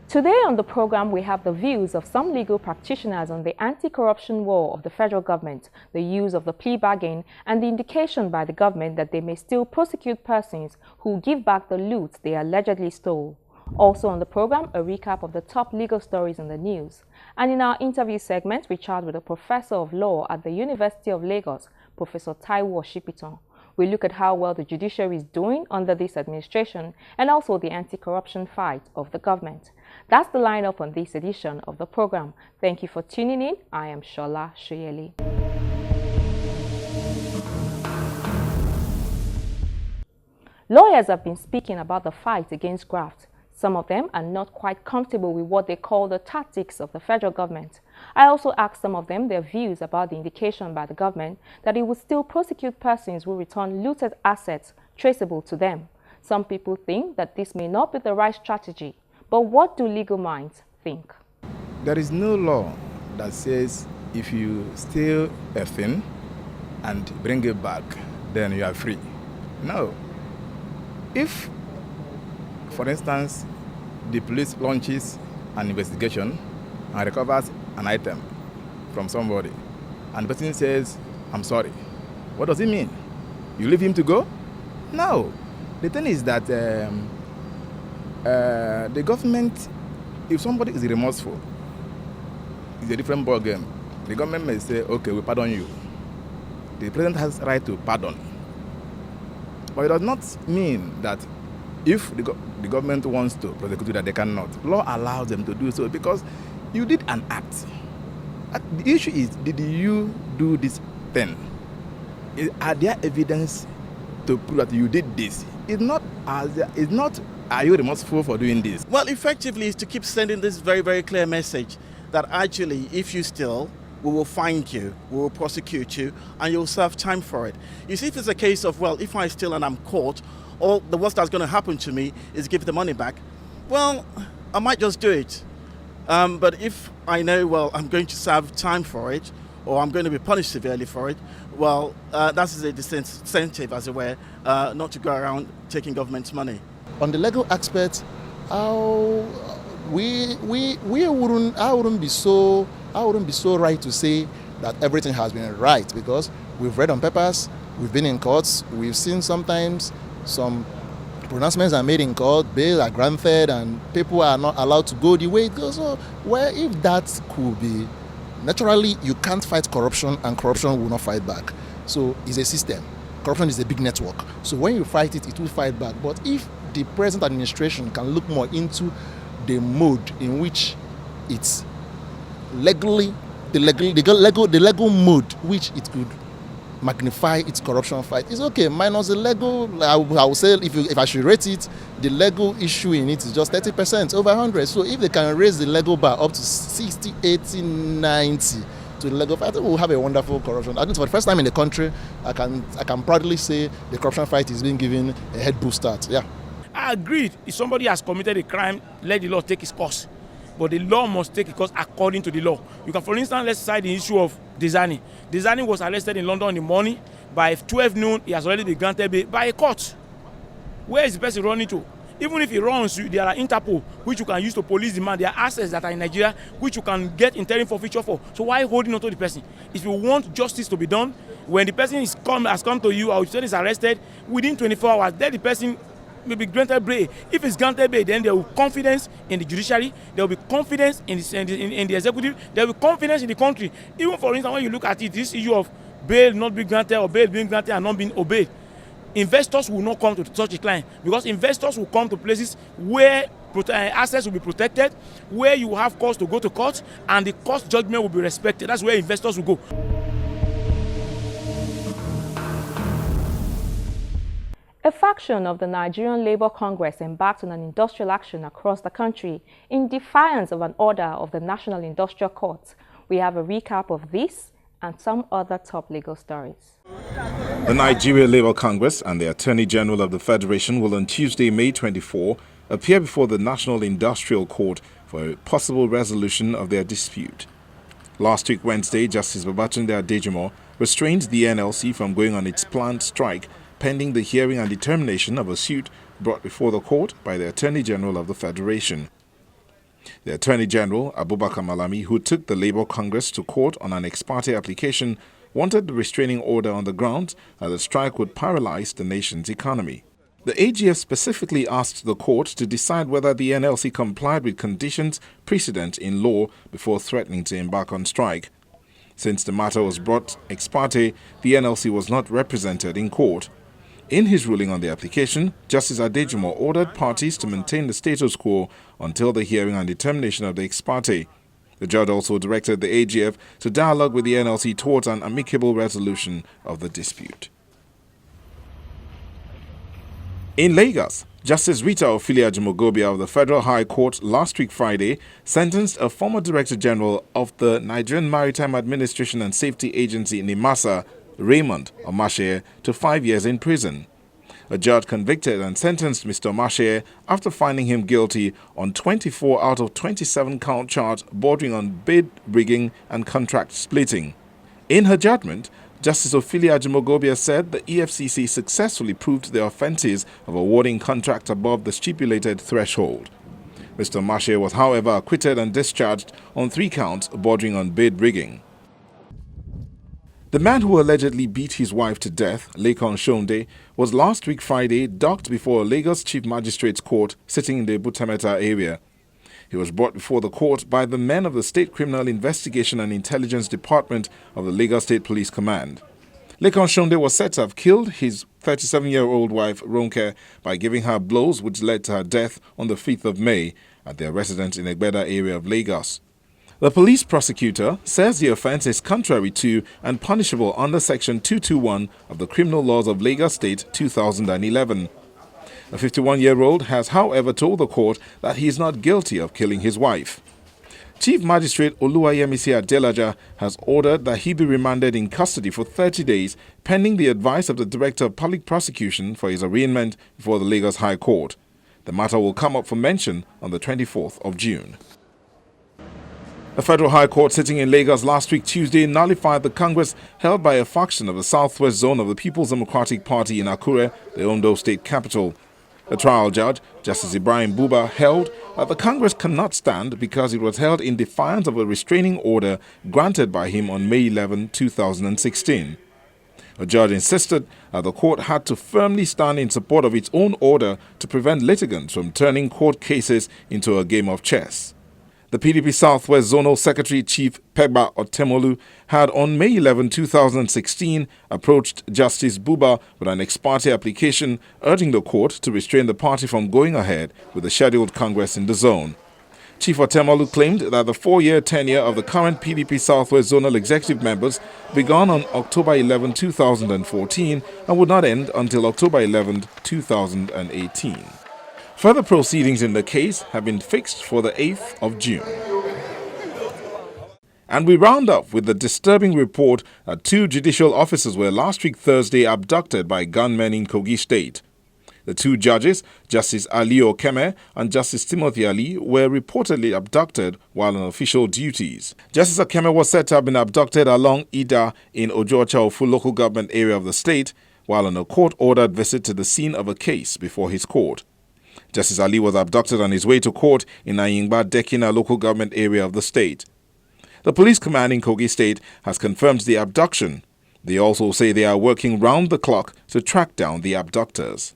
Today on the program, we have the views of some legal practitioners on the anti-corruption war of the federal government, the use of the plea bargain, and the indication by the government that they may still prosecute persons who give back the loot they allegedly stole. Also on the program, a recap of the top legal stories in the news. And in our interview segment, we chat with a professor of law at the University of Lagos, Professor Taiwo Oshipiton. We look at how well the judiciary is doing under this administration and also the anti-corruption fight of the government. That's the lineup on this edition of the program. Thank you for tuning in. I am Shola Shoyeli. Lawyers have been speaking about the fight against graft. Some of them are not quite comfortable with what they call the tactics of the federal government. I also asked some of them their views about the indication by the government that it would still prosecute persons who return looted assets traceable to them. Some people think that this may not be the right strategy. But what do legal minds think? There is no law that says if you steal a thing and bring it back, then you are free. No. If, for instance, the police launches an investigation and recovers an item from somebody, and the person says, "I'm sorry," what does it mean? You leave him to go? No. The thing is that the government, if somebody is remorseful, it's a different ballgame. The government may say, "Okay, we pardon you." The president has right to pardon. But it does not mean that if the government wants to prosecute you, that they cannot. Law allows them to do so because you did an act. The issue is, did you do this thing? Are there evidence to prove that you did this? It's not, are you remorseful for doing this? Well, effectively, is to keep sending this very, very clear message that actually, if you steal, we will find you, we will prosecute you, and you'll serve time for it. You see, if it's a case of, well, if I steal and I'm caught, all the worst that's going to happen to me is give the money back, well, I might just do it. But if I know, well, I'm going to serve time for it, or I'm going to be punished severely for it, well, that's a disincentive, as it were, not to go around taking government's money. On the legal aspect, I wouldn't be so right to say that everything has been right, because we've read on papers, we've been in courts, we've seen sometimes some pronouncements are made in court, bail are granted, and people are not allowed to go the way it goes. So, well, if that could be, naturally you can't fight corruption, and corruption will not fight back. So it's a system. Corruption is a big network. So when you fight it, it will fight back. But if the present administration can look more into the mode in which it's the legal mode which it could magnify its corruption fight, it's okay. Minus the legal, I will say, if I should rate it, the legal issue in it is just 30% over 100. So if they can raise the legal bar up to 60, 80, 90 to the legal fight, I think we'll have a wonderful corruption. I think for the first time in the country, I can proudly say the corruption fight is being given a head boost start. Yeah. I agreed. If somebody has committed a crime, let the law take its course. But the law must take its course according to the law. You can, for instance, let's cite the issue of Dezani. Dezani was arrested in London in the morning. By 12 noon, he has already been granted bail by a court. Where is the person running to? Even if he runs, there are Interpol, which you can use to police the man. There are assets that are in Nigeria, which you can get interim forfeiture for. So why holding on to the person? If you want justice to be done, when the person has come to you or the person is arrested, within 24 hours, then the person may be granted bail. If it's granted bail, then there will be confidence in the judiciary, there will be confidence in the executive, there will be confidence in the country. Even for instance, when you look at it, this issue of bail not being granted or bail being granted and not being obeyed, investors will not come to such a client, because investors will come to places where assets will be protected, where you have cause to go to court, and the court judgment will be respected. That's where investors will go. A faction of the Nigerian Labour Congress embarked on an industrial action across the country in defiance of an order of the National Industrial Court. We have a recap of this and some other top legal stories. The Nigeria Labour Congress and the Attorney General of the Federation will on Tuesday, May 24, appear before the National Industrial Court for a possible resolution of their dispute. Last week, Wednesday, Justice Babatunde Adejimo restrained the NLC from going on its planned strike pending the hearing and determination of a suit brought before the court by the Attorney General of the Federation. The Attorney General, Abubakar Malami, who took the Labour Congress to court on an ex parte application, wanted the restraining order on the grounds that the strike would paralyze the nation's economy. The AGF specifically asked the court to decide whether the NLC complied with conditions precedent in law before threatening to embark on strike. Since the matter was brought ex parte, the NLC was not represented in court. In his ruling on the application, Justice Adejumo ordered parties to maintain the status quo until the hearing and determination of the ex parte. The judge also directed the AGF to dialogue with the NLC towards an amicable resolution of the dispute. In Lagos, Justice Rita Ofili-Ajimogobia of the Federal High Court last week Friday sentenced a former Director General of the Nigerian Maritime Administration and Safety Agency (NIMASA), Raymond Omaseye, to 5 years in prison. A judge convicted and sentenced Mr. Omaseye after finding him guilty on 24 out of 27 count charges bordering on bid rigging and contract splitting. In her judgment, Justice Ofili-Ajimogobia said the EFCC successfully proved the offences of awarding contracts above the stipulated threshold. Mr. Omaseye was, however, acquitted and discharged on 3 counts bordering on bid rigging. The man who allegedly beat his wife to death, Lekan Shonde, was last week Friday docked before a Lagos Chief Magistrate's Court sitting in the Butemeta area. He was brought before the court by the men of the State Criminal Investigation and Intelligence Department of the Lagos State Police Command. Lekan Shonde was said to have killed his 37-year-old wife, Ronke, by giving her blows which led to her death on the 5th of May at their residence in Egbeda area of Lagos. The police prosecutor says the offence is contrary to and punishable under Section 221 of the Criminal Laws of Lagos State 2011. The 51-year-old has, however, told the court that he is not guilty of killing his wife. Chief Magistrate Oluwayemisi Adelaja has ordered that he be remanded in custody for 30 days pending the advice of the Director of Public Prosecution for his arraignment before the Lagos High Court. The matter will come up for mention on the 24th of June. The Federal High Court sitting in Lagos last week Tuesday nullified the Congress held by a faction of the Southwest Zone of the People's Democratic Party in Akure, the Ondo State capital. The trial judge, Justice Ibrahim Buba, held that the Congress cannot stand because it was held in defiance of a restraining order granted by him on May 11, 2016. The judge insisted that the court had to firmly stand in support of its own order to prevent litigants from turning court cases into a game of chess. The PDP Southwest Zonal Secretary Chief Pegba Otemolu had on May 11, 2016 approached Justice Buba with an ex parte application urging the court to restrain the party from going ahead with the scheduled Congress in the zone. Chief Otemolu claimed that the 4-year tenure of the current PDP Southwest Zonal executive members began on October 11, 2014 and would not end until October 11, 2018. Further proceedings in the case have been fixed for the 8th of June. And we round up with the disturbing report that 2 judicial officers were last week Thursday abducted by gunmen in Kogi State. The 2 judges, Justice Ali Okeme and Justice Timothy Ali, were reportedly abducted while on official duties. Justice Okeme was said to have been abducted along Ida in Ojocha-Ofu local government area of the state while on a court-ordered visit to the scene of a case before his court. Justice Ali was abducted on his way to court in Ayingba Dekina local government area of the state. The police command in Kogi State has confirmed the abduction. They also say they are working round the clock to track down the abductors.